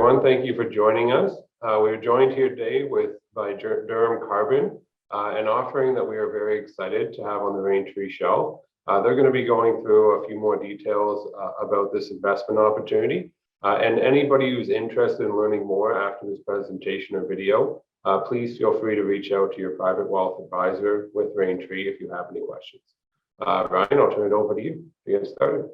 everyone. Thank you for joining us. We're joined here today by Durum Carbon, an offering that we are very excited to have on the Raintree show. They're going to be going through a few more details about this investment opportunity. And anybody who's interested in learning more after this presentation or video, please feel free to reach out to your private wealth advisor with Raintree if you have any questions. Ryan, I'll turn it over to you to get started.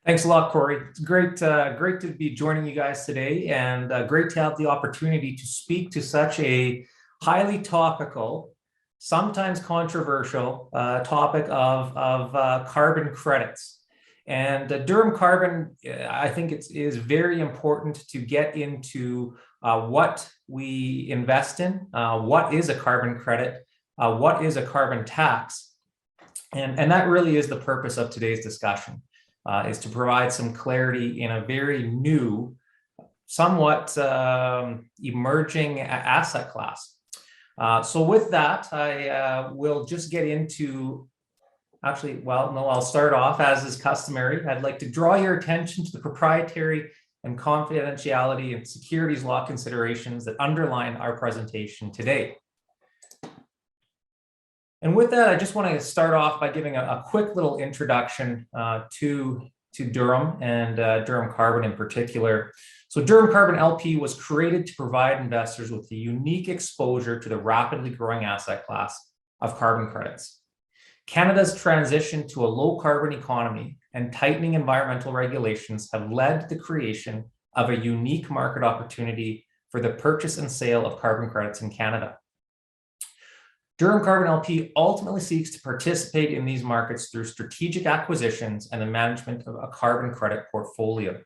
Thanks a lot, Corey. It's great to be joining you guys today, and great to have the opportunity to speak to such a highly topical, sometimes controversial topic of carbon credits. And Durum Carbon, I think it is very important to get into what we invest in, what is a carbon credit, what is a carbon tax, and that really is the purpose of today's discussion. Is to provide some clarity in a very new, somewhat emerging asset class. So with that, I will just get into, I'll start off as is customary. I'd like to draw your attention to the proprietary and confidentiality and securities law considerations that underline our presentation today. And with that, I just want to start off by giving a quick little introduction to Durum and Durum Carbon in particular. So Durum Carbon LP was created to provide investors with a unique exposure to the rapidly growing asset class of carbon credits. Canada's transition to a low carbon economy and tightening environmental regulations have led to the creation of a unique market opportunity for the purchase and sale of carbon credits in Canada. Durum Carbon LP ultimately seeks to participate in these markets through strategic acquisitions and the management of a carbon credit portfolio.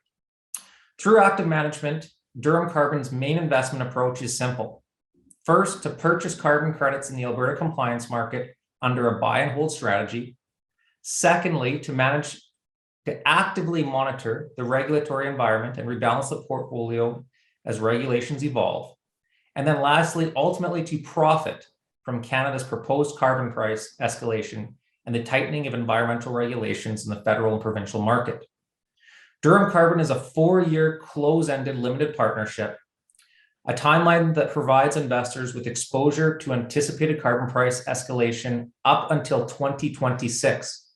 Through active management, Durum Carbon's main investment approach is simple. First, to purchase carbon credits in the Alberta compliance market under a buy and hold strategy. Secondly, to actively monitor the regulatory environment and rebalance the portfolio as regulations evolve. And then lastly, ultimately to profit from Canada's proposed carbon price escalation and the tightening of environmental regulations in the federal and provincial market. Durum Carbon is a 4-year close-ended limited partnership, a timeline that provides investors with exposure to anticipated carbon price escalation up until 2026,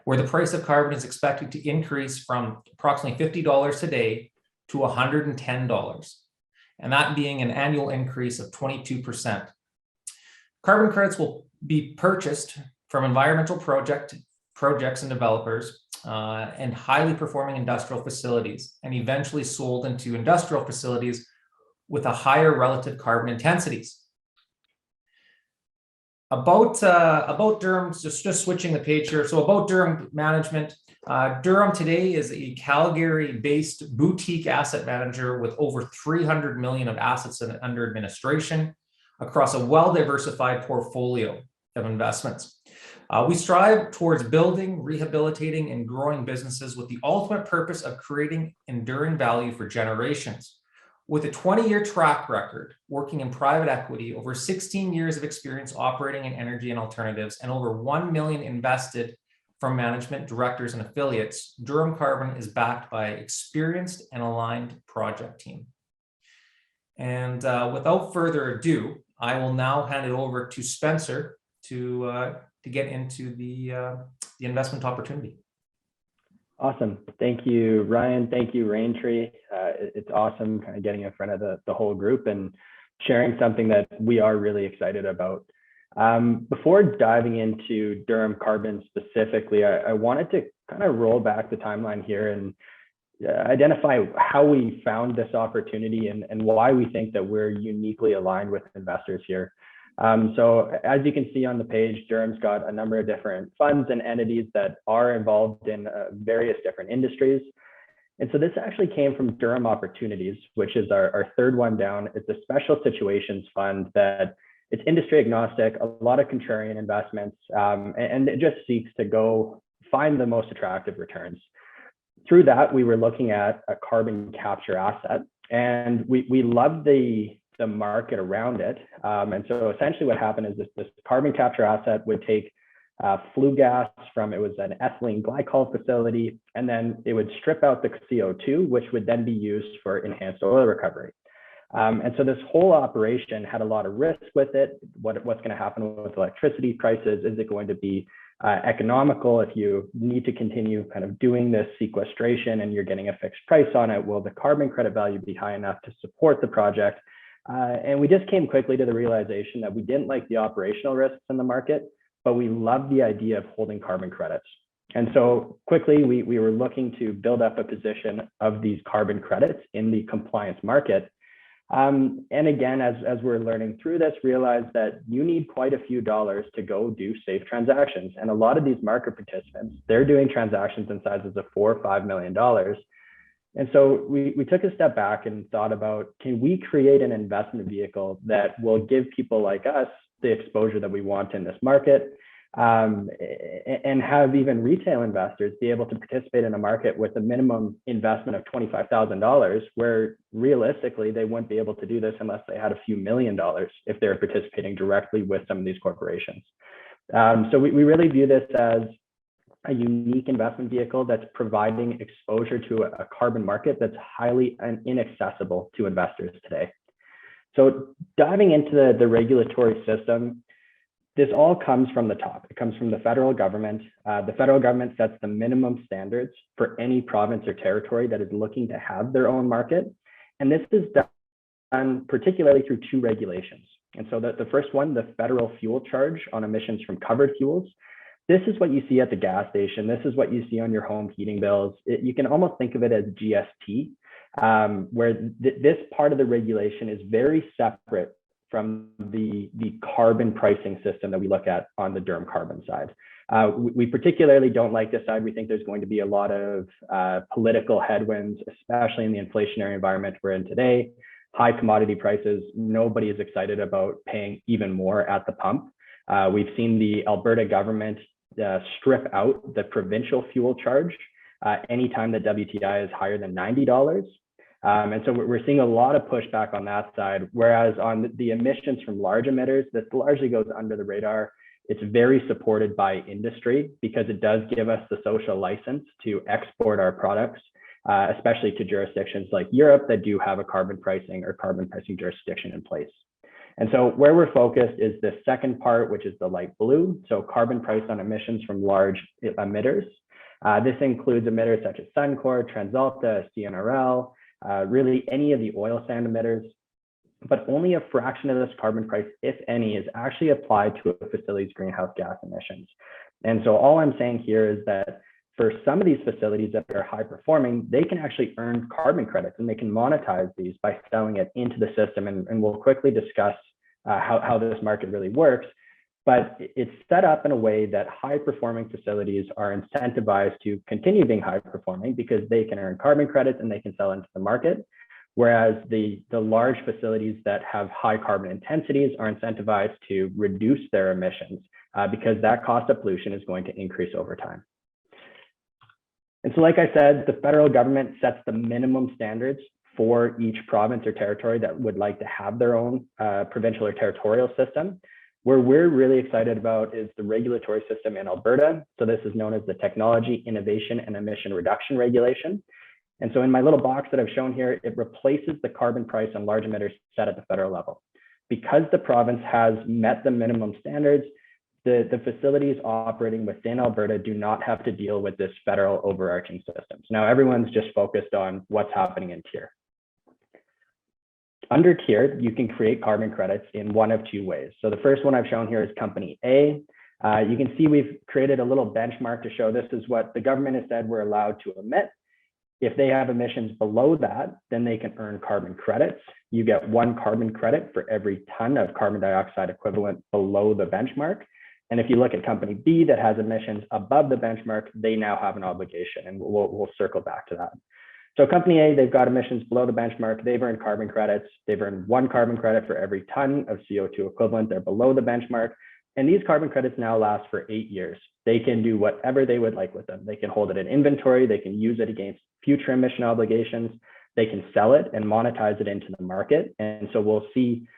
where the price of carbon is expected to increase from approximately $50 today to $110, and that being an annual increase of 22%. Carbon credits will be purchased from environmental projects and developers and highly performing industrial facilities, and eventually sold into industrial facilities with a higher relative carbon intensities. About Durum, just switching the page here. So about Durum management, Durum today is a Calgary-based boutique asset manager with over 300 million of assets under administration across a well-diversified portfolio of investments. We strive towards building, rehabilitating, and growing businesses with the ultimate purpose of creating enduring value for generations. With a 20-year track record working in private equity, over 16 years of experience operating in energy and alternatives, and over 1 million invested from management, directors, and affiliates, Durum Carbon is backed by experienced and aligned project team. And without further ado, I will now hand it over to Spencer to get into the investment opportunity. Awesome. Thank you, Ryan. Thank you, Raintree. It's awesome kind of getting in front of the whole group and sharing something that we are really excited about. Before diving into Durum Carbon specifically, I wanted to kind of roll back the timeline here and identify how we found this opportunity and why we think that we're uniquely aligned with investors here. So as you can see on the page, Durum's got a number of different funds and entities that are involved in various different industries. And so this actually came from Durum Opportunities, which is our third one down. It's a special situations fund that it's industry agnostic, a lot of contrarian investments, and it just seeks to go find the most attractive returns. Through that, we were looking at a carbon capture asset, and we loved the market around it. And so essentially what happened is this carbon capture asset would take flue gas from, it was an ethylene glycol facility, and then it would strip out the CO2, which would then be used for enhanced oil recovery. And so this whole operation had a lot of risk with it. What's going to happen with electricity prices? Is it going to be economical if you need to continue kind of doing this sequestration and you're getting a fixed price on it? Will the carbon credit value be high enough to support the project? And we just came quickly to the realization that we didn't like the operational risks in the market, but we loved the idea of holding carbon credits. And so quickly, we were looking to build up a position of these carbon credits in the compliance market. And again, as we're learning through this, realize that you need quite a few dollars to go do safe transactions. And a lot of these market participants, they're doing transactions in sizes of $4 or $5 million. And so we took a step back and thought about, can we create an investment vehicle that will give people like us the exposure that we want in this market, and have even retail investors be able to participate in a market with a minimum investment of $25,000, where realistically they wouldn't be able to do this unless they had a few $1 million if they're participating directly with some of these corporations. So we really view this as a unique investment vehicle that's providing exposure to a carbon market that's highly inaccessible to investors today. So diving into the regulatory system, this all comes from the top. It comes from the federal government. The federal government sets the minimum standards for any province or territory that is looking to have their own market. And this is done particularly through two regulations. And so the first one, the federal fuel charge on emissions from covered fuels. This is what you see at the gas station. This is what you see on your home heating bills. You can almost think of it as GST, where this part of the regulation is very separate from the carbon pricing system that we look at on the Durum Carbon side. We particularly don't like this side. We think there's going to be a lot of political headwinds, especially in the inflationary environment we're in today. High commodity prices, nobody is excited about paying even more at the pump. We've seen the Alberta government strip out the provincial fuel charge anytime the WTI is higher than $90. And so we're seeing a lot of pushback on that side, whereas on the emissions from large emitters, this largely goes under the radar. It's very supported by industry because it does give us the social license to export our products, especially to jurisdictions like Europe that do have a carbon pricing jurisdiction in place. And so where we're focused is the second part, which is the light blue. So carbon price on emissions from large emitters. This includes emitters such as Suncor, TransAlta, CNRL, really any of the oil sand emitters, but only a fraction of this carbon price, if any, is actually applied to a facility's greenhouse gas emissions. And so all I'm saying here is that for some of these facilities that are high performing, they can actually earn carbon credits and they can monetize these by selling it into the system. And we'll quickly discuss how this market really works. But it's set up in a way that high performing facilities are incentivized to continue being high performing because they can earn carbon credits and they can sell into the market. Whereas the large facilities that have high carbon intensities are incentivized to reduce their emissions because that cost of pollution is going to increase over time. And so, like I said, the federal government sets the minimum standards for each province or territory that would like to have their own provincial or territorial system. Where we're really excited about is the regulatory system in Alberta. So this is known as the Technology, Innovation, and Emission Reduction Regulation. And so in my little box that I've shown here, it replaces the carbon price on large emitters set at the federal level. Because the province has met the minimum standards, the facilities operating within Alberta do not have to deal with this federal overarching system. So now everyone's just focused on what's happening in tier. Under tier, you can create carbon credits in one of two ways. So the first one I've shown here is Company A. You can see we've created a little benchmark to show this is what the government has said we're allowed to emit. If they have emissions below that, then they can earn carbon credits. You get 1 carbon credit for every ton of carbon dioxide equivalent below the benchmark. And if you look at Company B that has emissions above the benchmark, they now have an obligation, and we'll circle back to that. So Company A, they've got emissions below the benchmark. They've earned carbon credits. They've earned 1 carbon credit for every ton of CO2 equivalent. They're below the benchmark. And these carbon credits now last for 8 years. They can do whatever they would like with them. They can hold it in inventory. They can use it against future emission obligations. They can sell it and monetize it into the market. And so we'll see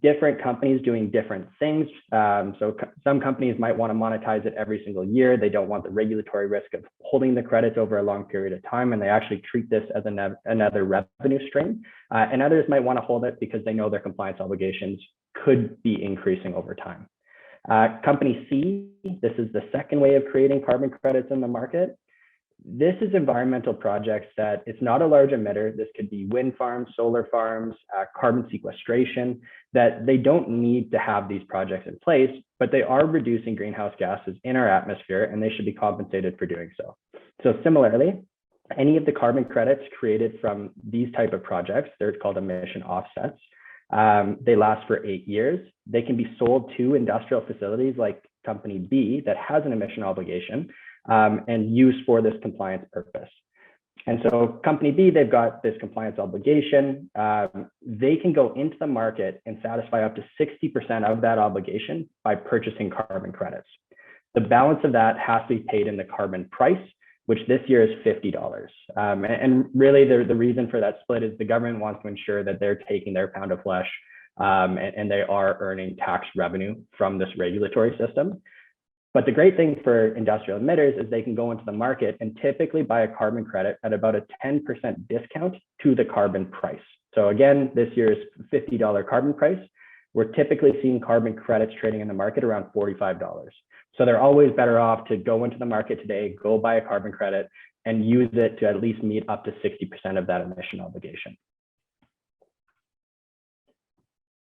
different companies doing different things. Some companies might want to monetize it every single year. They don't want the regulatory risk of holding the credits over a long period of time, and they actually treat this as another revenue stream. And others might want to hold it because they know their compliance obligations could be increasing over time. Company C, this is the second way of creating carbon credits in the market. This is environmental projects that it's not a large emitter. This could be wind farms, solar farms, carbon sequestration, that they don't need to have these projects in place, but they are reducing greenhouse gases in our atmosphere, and they should be compensated for doing so. So similarly, any of the carbon credits created from these type of projects, they're called emission offsets. They last for 8 years. They can be sold to industrial facilities like Company B that has an emission obligation, and used for this compliance purpose. And so Company B, they've got this compliance obligation. They can go into the market and satisfy up to 60% of that obligation by purchasing carbon credits. The balance of that has to be paid in the carbon price, which this year is $50. And really the reason for that split is the government wants to ensure that they're taking their pound of flesh, and they are earning tax revenue from this regulatory system. But the great thing for industrial emitters is they can go into the market and typically buy a carbon credit at about a 10% discount to the carbon price. So again, this year's $50 carbon price, we're typically seeing carbon credits trading in the market around $45. So they're always better off to go into the market today, go buy a carbon credit, and use it to at least meet up to 60% of that emission obligation.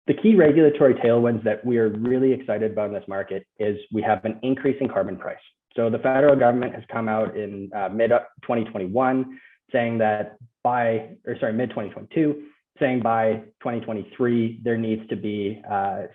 The key regulatory tailwinds that we are really excited about in this market is we have an increasing carbon price. So the federal government has come out in mid-2021 saying that mid-2022, saying by 2023, there needs to be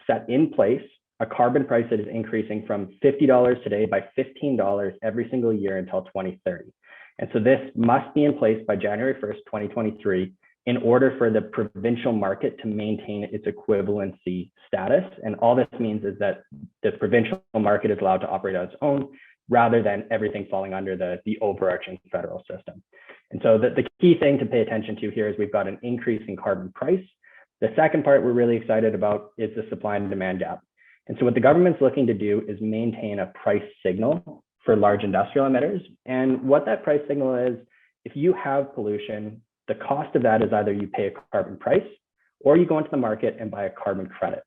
set in place a carbon price that is increasing from $50 today by $15 every single year until 2030. And so this must be in place by January 1st, 2023, in order for the provincial market to maintain its equivalency status. And all this means is that the provincial market is allowed to operate on its own rather than everything falling under the overarching federal system. And so the key thing to pay attention to here is we've got an increase in carbon price. The second part we're really excited about is the supply and demand gap. And so what the government's looking to do is maintain a price signal for large industrial emitters. And what that price signal is, if you have pollution, the cost of that is either you pay a carbon price or you go into the market and buy a carbon credit.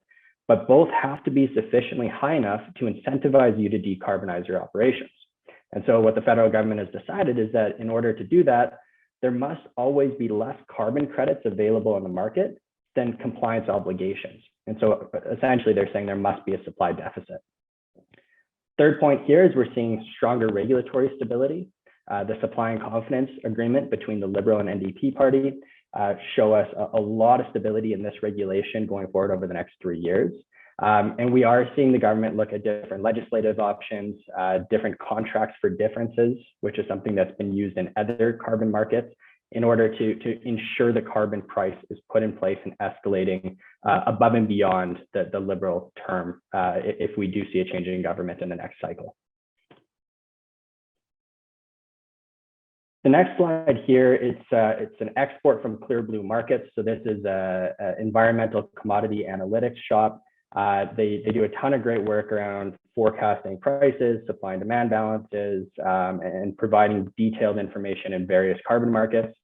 But both have to be sufficiently high enough to incentivize you to decarbonize your operations. And so what the federal government has decided is that in order to do that, there must always be less carbon credits available in the market than compliance obligations. And so essentially they're saying there must be a supply deficit. Third point here is we're seeing stronger regulatory stability. The supply and confidence agreement between the Liberal and NDP party show us a lot of stability in this regulation going forward over the next 3 years. And we are seeing the government look at different legislative options, different contracts for differences, which is something that's been used in other carbon markets in order to ensure the carbon price is put in place and escalating above and beyond the Liberal term if we do see a change in government in the next cycle. The next slide here, it's an export from Clear Blue Markets. So this is an environmental commodity analytics shop. They do a ton of great work around forecasting prices, supply and demand balances, and providing detailed information in various carbon markets.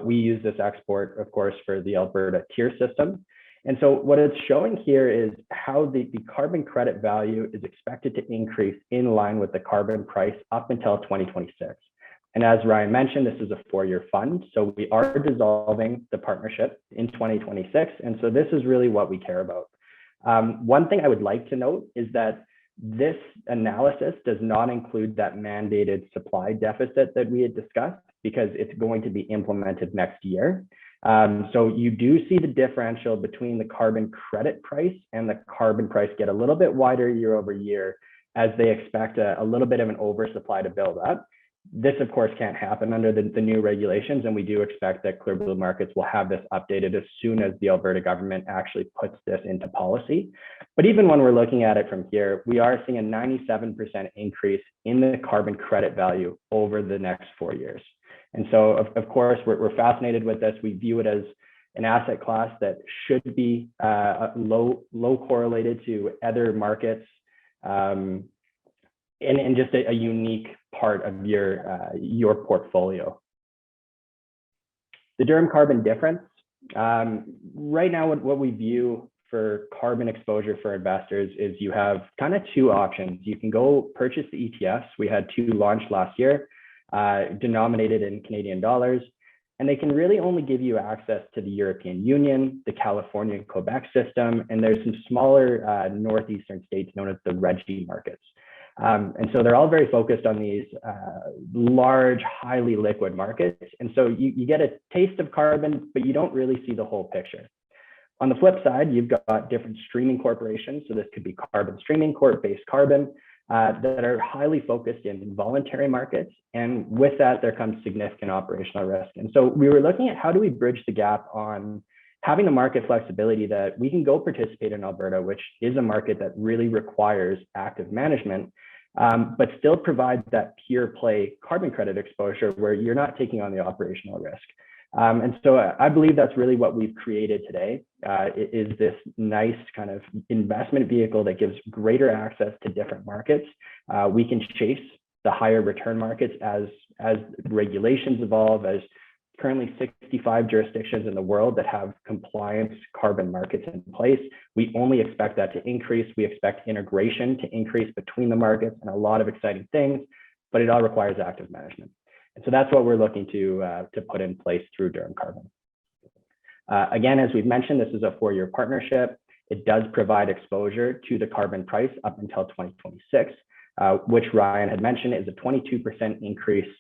We use this export, of course, for the Alberta tier system. And so what it's showing here is how the carbon credit value is expected to increase in line with the carbon price up until 2026. And as Ryan mentioned, this is a 4-year fund. So we are dissolving the partnership in 2026. And so this is really what we care about. One thing I would like to note is that this analysis does not include that mandated supply deficit that we had discussed because it's going to be implemented next year. So you do see the differential between the carbon credit price and the carbon price get a little bit wider year over year as they expect a little bit of an oversupply to build up. This, of course, can't happen under the new regulations, and we do expect that Clear Blue Markets will have this updated as soon as the Alberta government actually puts this into policy. But even when we're looking at it from here, we are seeing a 97% increase in the carbon credit value over the next 4 years. And so, of course, we're fascinated with this. We view it as an asset class that should be low correlated to other markets, and just a unique part of your portfolio. The Durum Carbon difference. Right now, what we view for carbon exposure for investors is you have kind of two options. You can go purchase the ETFs. We had 2 launched last year, denominated in Canadian dollars, and they can really only give you access to the European Union, the California and Quebec system, and there's some smaller northeastern states known as the REGI markets. And so they're all very focused on these large, highly liquid markets. And so you get a taste of carbon, but you don't really see the whole picture. On the flip side, you've got different streaming corporations. So this could be Carbon Streaming Corp, Base Carbon, that are highly focused in voluntary markets. And with that, there comes significant operational risk. And so we were looking at how do we bridge the gap on having the market flexibility that we can go participate in Alberta, which is a market that really requires active management, but still provides that pure play carbon credit exposure where you're not taking on the operational risk. And so I believe that's really what we've created today, is this nice kind of investment vehicle that gives greater access to different markets. We can chase the higher return markets as regulations evolve, as currently 65 jurisdictions in the world that have compliance carbon markets in place. We only expect that to increase. We expect integration to increase between the markets and a lot of exciting things, but it all requires active management. And so that's what we're looking to put in place through Durum Carbon. Again, as we've mentioned, this is a 4-year partnership. It does provide exposure to the carbon price up until 2026, which Ryan had mentioned is a 22% increase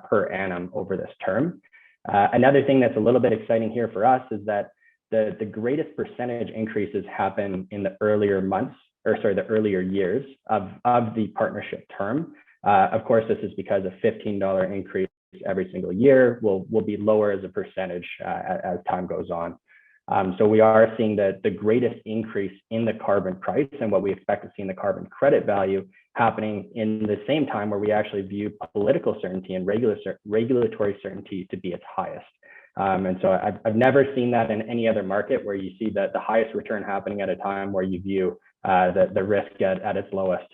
per annum over this term. Another thing that's a little bit exciting here for us is that the greatest percentage increases happen in the earlier months, or sorry, the earlier years of the partnership term. Of course, this is because a $15 increase every single year will be lower as a percentage as time goes on. So we are seeing the greatest increase in the carbon price and what we expect to see in the carbon credit value happening in the same time where we actually view political certainty and regulatory certainty to be its highest. And so I've never seen that in any other market where you see that the highest return happening at a time where you view the risk at its lowest.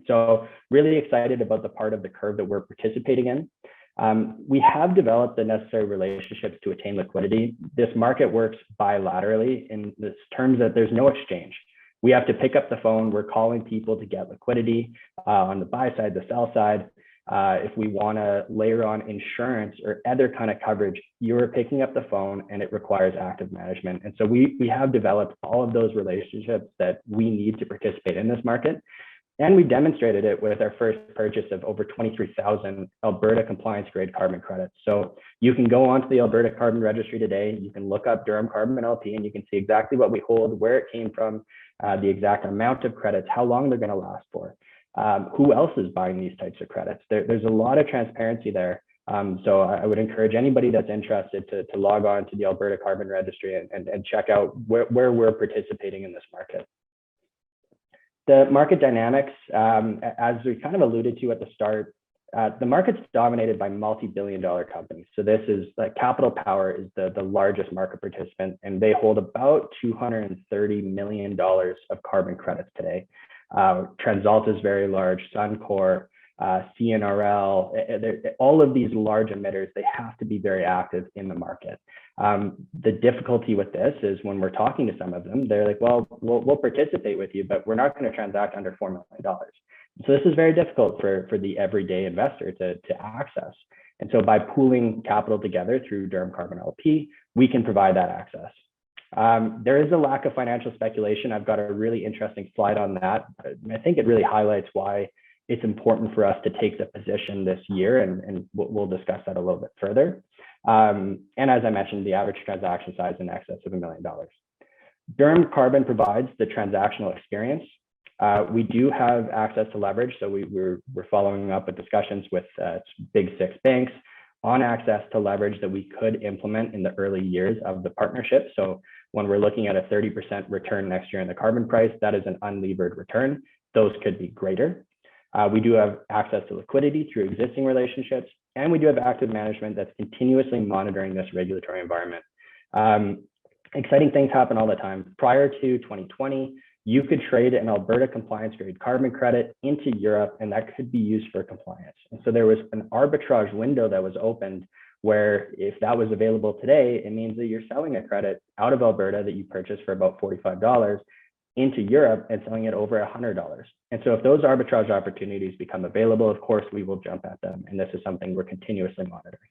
So really excited about the part of the curve that we're participating in. We have developed the necessary relationships to attain liquidity. This market works bilaterally in the terms that there's no exchange. We have to pick up the phone. We're calling people to get liquidity on the buy side, the sell side. If we want to layer on insurance or other kind of coverage, you're picking up the phone and it requires active management. And so we have developed all of those relationships that we need to participate in this market. And we demonstrated it with our first purchase of over 23,000 Alberta compliance grade carbon credits. So you can go onto the Alberta Carbon Registry today, you can look up Durum Carbon LP and you can see exactly what we hold, where it came from, the exact amount of credits, how long they're going to last for, who else is buying these types of credits. There's a lot of transparency there. So I would encourage anybody that's interested to log on to the Alberta Carbon Registry and check out where we're participating in this market. The market dynamics, as we kind of alluded to at the start, the market's dominated by multi-billion-dollar companies. So this is like Capital Power is the largest market participant, and they hold about $230 million of carbon credits today. TransAlta is very large, Suncor, CNRL, all of these large emitters, they have to be very active in the market. The difficulty with this is when we're talking to some of them, they're like, well, we'll participate with you, but we're not going to transact under $4 million. So this is very difficult for the everyday investor to access. And so by pooling capital together through Durum Carbon LP, we can provide that access. There is a lack of financial speculation. I've got a really interesting slide on that. I think it really highlights why it's important for us to take the position this year, and we'll discuss that a little bit further. And as I mentioned, the average transaction size in excess of $1 million. Durum Carbon provides the transactional experience. We do have access to leverage, so we're following up with discussions with big 6 banks on access to leverage that we could implement in the early years of the partnership. So when we're looking at a 30% return next year in the carbon price, that is an unlevered return. Those could be greater. We do have access to liquidity through existing relationships, and we do have active management that's continuously monitoring this regulatory environment. Exciting things happen all the time. Prior to 2020, you could trade an Alberta compliance grade carbon credit into Europe, and that could be used for compliance. And so there was an arbitrage window that was opened where if that was available today, it means that you're selling a credit out of Alberta that you purchased for about $45 into Europe and selling it over $100. And so if those arbitrage opportunities become available, of course, we will jump at them. And this is something we're continuously monitoring.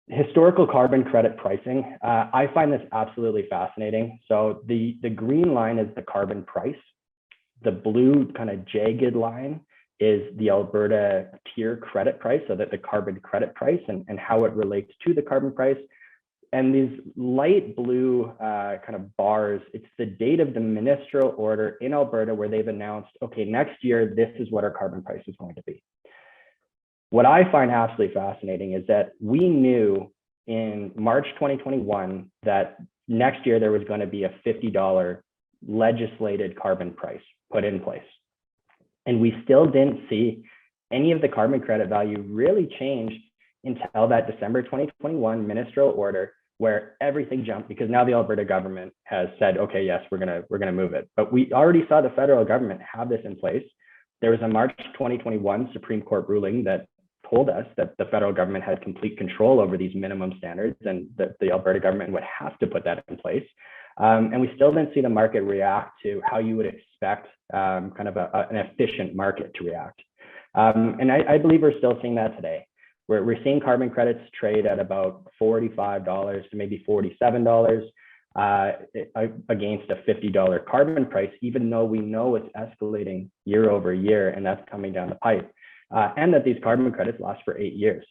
Historical carbon credit pricing. I find this absolutely fascinating. So the green line is the carbon price. The blue kind of jagged line is the Alberta tier credit price, so that the carbon credit price and how it relates to the carbon price. And these light blue kind of bars, it's the date of the ministerial order in Alberta where they've announced, okay, next year, this is what our carbon price is going to be. What I find absolutely fascinating is that we knew in March 2021 that next year there was going to be a $50 legislated carbon price put in place. And we still didn't see any of the carbon credit value really change until that December 2021 ministerial order, where everything jumped because now the Alberta government has said, okay, yes, we're gonna move it. But we already saw the federal government have this in place. There was a March 2021 Supreme Court ruling that told us that the federal government had complete control over these minimum standards and that the Alberta government would have to put that in place. And we still didn't see the market react to how you would expect kind of an efficient market to react. And I believe we're still seeing that today. We're seeing carbon credits trade at about $45 to maybe $47 against a $50 carbon price, even though we know it's escalating year over year and that's coming down the pipe. And that these carbon credits last for 8 years.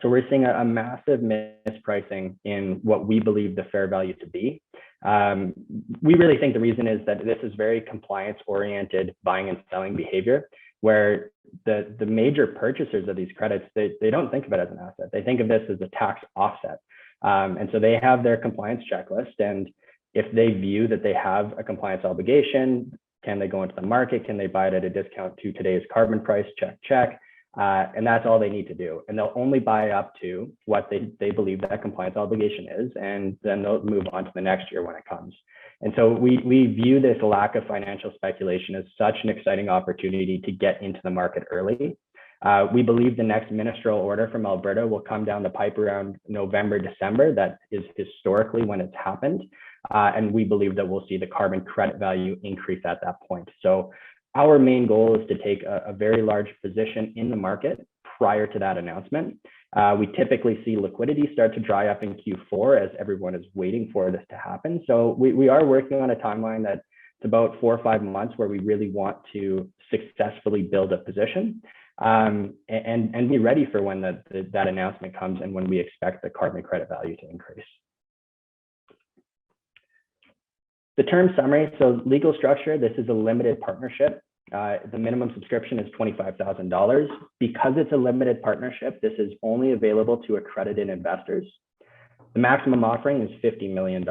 So we're seeing a massive mispricing in what we believe the fair value to be. We really think the reason is that this is very compliance-oriented buying and selling behavior, where the major purchasers of these credits, they don't think of it as an asset. They think of this as a tax offset. And so they have their compliance checklist. And if they view that they have a compliance obligation, can they go into the market? Can they buy it at a discount to today's carbon price? Check, check. And that's all they need to do. And they'll only buy up to what they believe that compliance obligation is, and then they'll move on to the next year when it comes. And so we view this lack of financial speculation as such an exciting opportunity to get into the market early. We believe the next ministerial order from Alberta will come down the pipe around November, December. That is historically when it's happened. And we believe that we'll see the carbon credit value increase at that point. So our main goal is to take a very large position in the market prior to that announcement. We typically see liquidity start to dry up in Q4 as everyone is waiting for this to happen. So we are working on a timeline that's about 4 or 5 months where we really want to successfully build a position and be ready for when that announcement comes and when we expect the carbon credit value to increase. The term summary, so legal structure, this is a limited partnership. The minimum subscription is $25,000. Because it's a limited partnership, this is only available to accredited investors. The maximum offering is $50 million.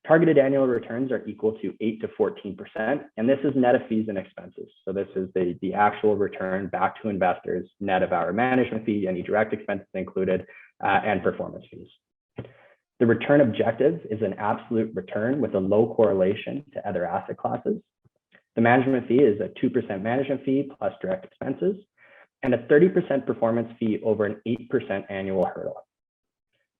Targeted annual returns are equal to 8 to 14%, and this is net of fees and expenses. So this is the actual return back to investors, net of our management fee, any direct expenses included, and performance fees. The return objective is an absolute return with a low correlation to other asset classes. The management fee is a 2% management fee plus direct expenses, and a 30% performance fee over an 8% annual hurdle.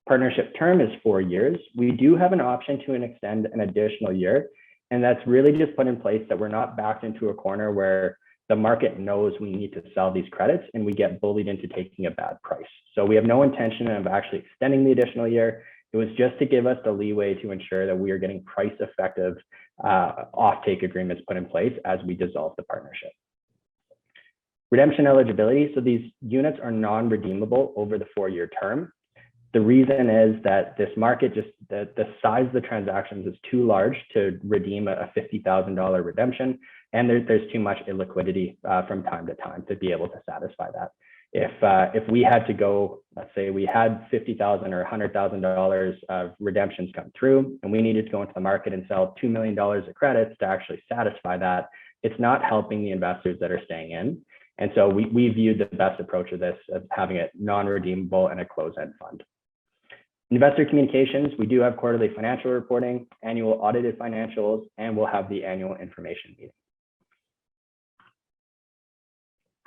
Partnership term is 4 years. We do have an option to extend an additional year, and that's really just put in place that we're not backed into a corner where the market knows we need to sell these credits and we get bullied into taking a bad price. So we have no intention of actually extending the additional year. It was just to give us the leeway to ensure that we are getting price effective offtake agreements put in place as we dissolve the partnership. Redemption eligibility. So these units are non-redeemable over the 4-year term. The reason is that this market, just the size of the transactions is too large to redeem a $50,000 redemption. And there's too much illiquidity from time to time to be able to satisfy that. If we had to go, let's say we had $50,000 or $100,000 of redemptions come through, and we needed to go into the market and sell $2 million of credits to actually satisfy that, it's not helping the investors that are staying in. And so we viewed the best approach of this as having it non-redeemable and a closed-end fund. Investor communications, we do have quarterly financial reporting, annual audited financials, and we'll have the annual information meeting.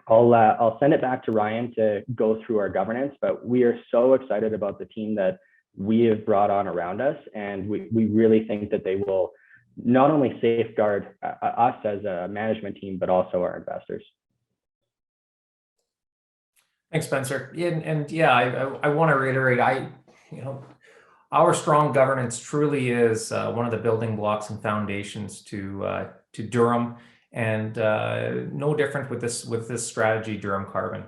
I'll send it back to Ryan to go through our governance, but we are so excited about the team that we have brought on around us, and we really think that they will not only safeguard us as a management team, but also our investors. Thanks, Spencer. And yeah, I want to reiterate, our strong governance truly is one of the building blocks and foundations to Durum, and no different with this strategy, Durum Carbon.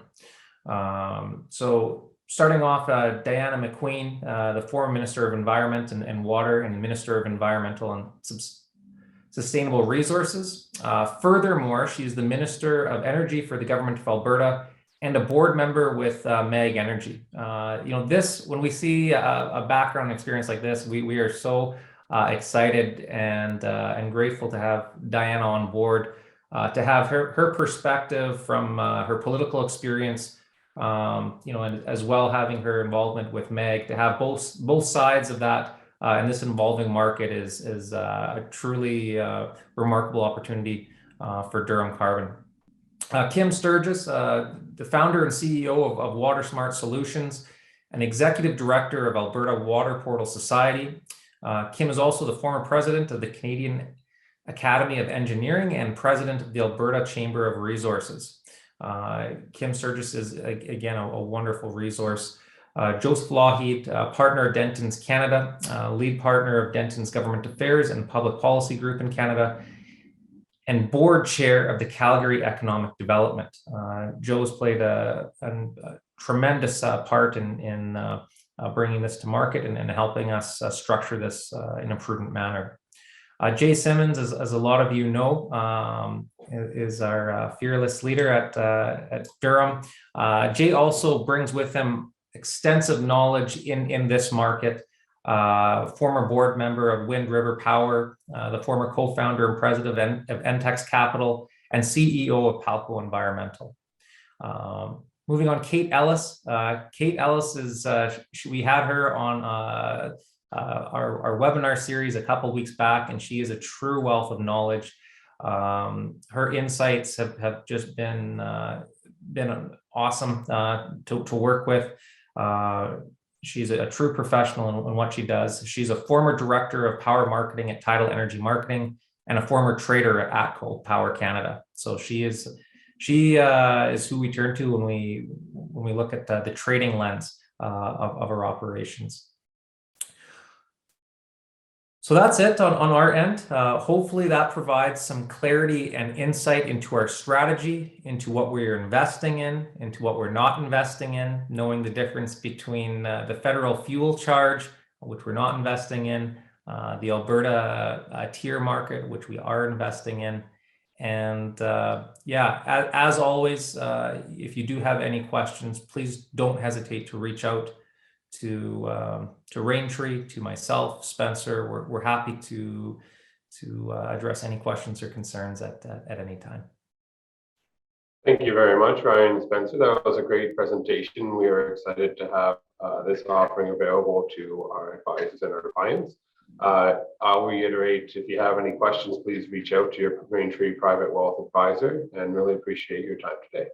So starting off, Diana McQueen, the former Minister of Environment and Water and Minister of Environmental and Sustainable Resources. Furthermore, she's the Minister of Energy for the Government of Alberta and a board member with MEG Energy. When we see a background experience like this, we are so excited and grateful to have Diana on board, to have her perspective from her political experience, and as well having her involvement with MEG, to have both sides of that in this evolving market is a truly remarkable opportunity for Durum Carbon. Kim Sturgis, the founder and CEO of Water Smart Solutions, and executive director of Alberta Water Portal Society. Kim is also the former president of the Canadian Academy of Engineering and president of the Alberta Chamber of Resources. Kim Sturgis is, again, a wonderful resource. Joseph Lougheed, partner at Dentons Canada, lead partner of Dentons Government Affairs and Public Policy Group in Canada, and board chair of the Calgary Economic Development. Joe's played a tremendous part in bringing this to market and helping us structure this in a prudent manner. Jay Simmons, as a lot of you know, is our fearless leader at Durum. Jay also brings with him extensive knowledge in this market. Former board member of Wind River Power, the former co-founder and president of Entex Capital, and CEO of Palco Environmental. Moving on, Kate Ellis. Kate Ellis is, we had her on our webinar series a couple weeks back, and she is a true wealth of knowledge. Her insights have just been awesome to work with. She's a true professional in what she does. She's a former director of power marketing at Tidal Energy Marketing and a former trader at ATCO Power Canada. So she is who we turn to when we look at the trading lens of our operations. So that's it on our end. Hopefully that provides some clarity and insight into our strategy, into what we're investing in, into what we're not investing in, knowing the difference between the federal fuel charge, which we're not investing in, the Alberta tier market, which we are investing in. And yeah, as always, if you do have any questions, please don't hesitate to reach out to Raintree, to myself, Spencer. We're happy to address any questions or concerns at any time. Thank you very much, Ryan and Spencer. That was a great presentation. We are excited to have this offering available to our advisors and our clients. I'll reiterate, if you have any questions, please reach out to your Raintree Private Wealth Advisor, and really appreciate your time today.